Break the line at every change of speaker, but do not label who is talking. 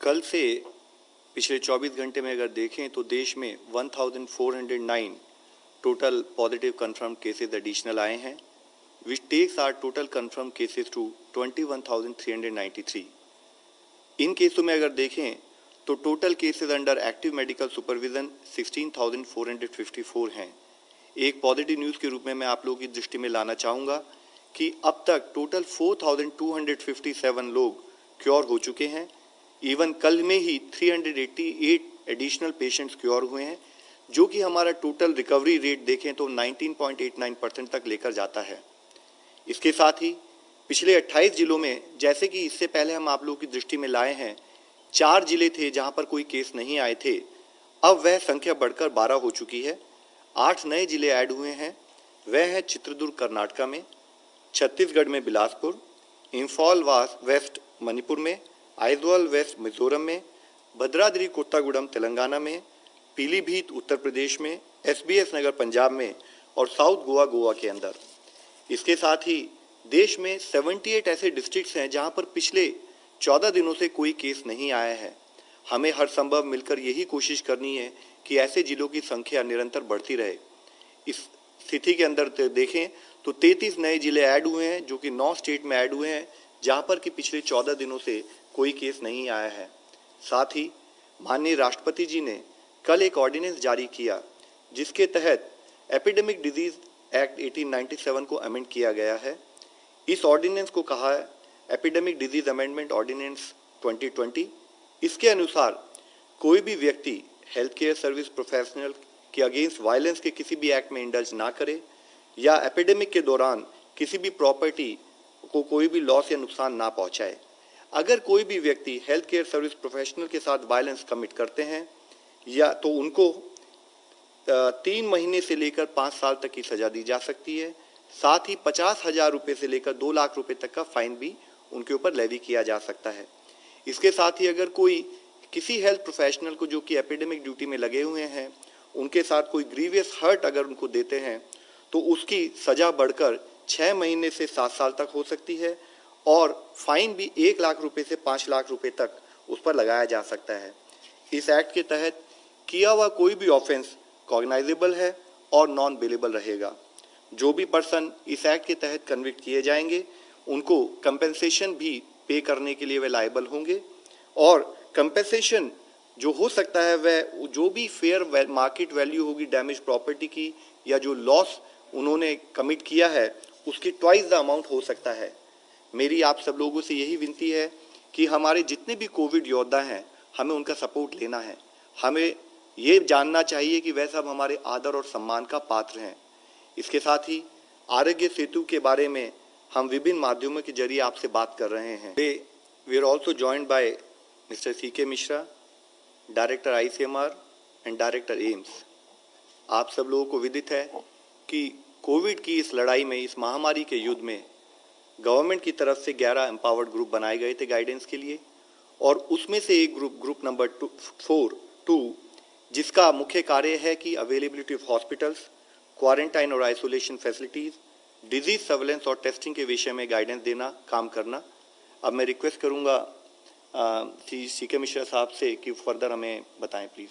कल से पिछले 24 घंटे में अगर देखें तो देश में 1409 total positive confirm cases additional आए हैं, which takes our total confirm cases to 21,393। इन केसों में अगर देखें तो total cases under active medical supervision 16,454 हैं। एक पॉजिटिव न्यूज़ के रूप में मैं आप लोगों की दृष्टि में लाना चाहूँगा कि अब तक टोटल 4,257 लोग क्योर हो चुके हैं। इवन कल में ही 388 एडिशनल पेशेंट्स क्योर हुए हैं, जो कि हमारा टोटल रिकवरी रेट देखें तो 19.89% तक लेकर जाता है। इसके साथ ही पिछले 28 जिलों में, जैसे कि इससे पहले हम आप लोगों की दृष्टि में लाए हैं, 4 जिले थे जहां पर कोई केस नहीं आए थे, अब वह संख्या बढ़कर 12 हो चुकी है। 8 नए जिले ऐड हुए हैं, वह है चित्रदुर्ग कर्नाटका में, छत्तीसगढ़ में बिलासपुर, इंफॉल वेस्ट मणिपुर में, आइजवाल वेस्ट मिजोरम में, भद्राद्री कोत्तागुड़म तेलंगाना में, पीलीभीत उत्तर प्रदेश में, SBS नगर पंजाब में और साउथ गोवा के अंदर। इसके साथ ही देश में 78 ऐसे डिस्ट्रिक्ट्स हैं जहां पर पिछले 14 दिनों से कोई केस नहीं आया है। हमें हर संभव मिलकर यही कोशिश करनी है कि ऐसे जिलों की संख्या निरंतर बढ़ती रहे। इस स्थिति के अंदर देखें तो 33 नए जिले ऐड हुए हैं, जो कि 9 स्टेट में ऐड हुए हैं, जहां पर कि पिछले 14 दिनों से कोई केस नहीं आया है। साथ ही माननीय राष्ट्रपति जी ने कल एक ऑर्डिनेंस जारी किया, जिसके तहत एपिडेमिक डिजीज एक्ट 1897 को अमेंड किया गया है। इस ऑर्डिनेंस को कहा है एपिडेमिक डिजीज अमेंडमेंट ऑर्डिनेंस 2020। इसके अनुसार कोई भी व्यक्ति हेल्थ केयर सर्विस प्रोफेशनल के अगेंस्ट वायलेंस के किसी भी एक्ट में इंडल्ज ना करे या एपिडेमिक के दौरान किसी भी प्रॉपर्टी को कोई भी लॉस या नुकसान ना पहुंचाए। अगर कोई भी व्यक्ति हेल्थ केयर सर्विस प्रोफेशनल के साथ वायलेंस कमिट करते हैं या तो उनको 3 महीने से लेकर 5 साल तक की सजा दी जा सकती है। साथ ही 50,000 रुपये से लेकर 2 लाख रुपए तक का फाइन भी उनके ऊपर लेवी किया जा सकता है। इसके साथ ही अगर कोई किसी हेल्थ प्रोफेशनल को जो कि एपिडेमिक ड्यूटी में लगे हुए हैं, उनके साथ कोई ग्रीवियस हर्ट अगर उनको देते हैं तो उसकी सजा बढ़कर 6 महीने से 7 साल तक हो सकती है और फाइन भी 1 लाख रुपए से 5 लाख रुपए तक उस पर लगाया जा सकता है। इस एक्ट के तहत किया हुआ कोई भी ऑफेंस कॉग्नाइजेबल है और नॉन बेलेबल रहेगा। जो भी पर्सन इस एक्ट के तहत कन्विक्ट किए जाएंगे, उनको कंपेंसेशन भी पे करने के लिए वे लायबल होंगे और कंपेंसेशन जो हो सकता है वह जो भी फेयर मार्केट वैल्यू होगी डैमेज प्रॉपर्टी की या जो लॉस उन्होंने कमिट किया है उसकी ट्वाइस द अमाउंट हो सकता है। मेरी आप सब लोगों से यही विनती है कि हमारे जितने भी कोविड योद्धा हैं, हमें उनका सपोर्ट लेना है। हमें ये जानना चाहिए कि वह सब हमारे आदर और सम्मान का पात्र हैं। इसके साथ ही आरोग्य सेतु के बारे में हम विभिन्न माध्यमों के जरिए आपसे बात कर रहे हैं। We are also joined by mister CK Mishra, director ICMR and director AIIMS. आप सब लोगों को विदित है कि कोविड की इस लड़ाई में, इस महामारी के युद्ध में गवर्नमेंट की तरफ से 11 एम्पावर्ड ग्रुप बनाए गए थे गाइडेंस के लिए, और उसमें से एक ग्रुप नंबर 2 जिसका मुख्य कार्य है कि अवेलेबिलिटी ऑफ हॉस्पिटल्स, क्वारंटाइन और आइसोलेशन फैसिलिटीज, डिजीज सर्वेलेंस और टेस्टिंग के विषय में गाइडेंस देना, काम करना। अब मैं रिक्वेस्ट करूंगा CK मिश्रा साहब से कि फर्दर हमें बताएं प्लीज़।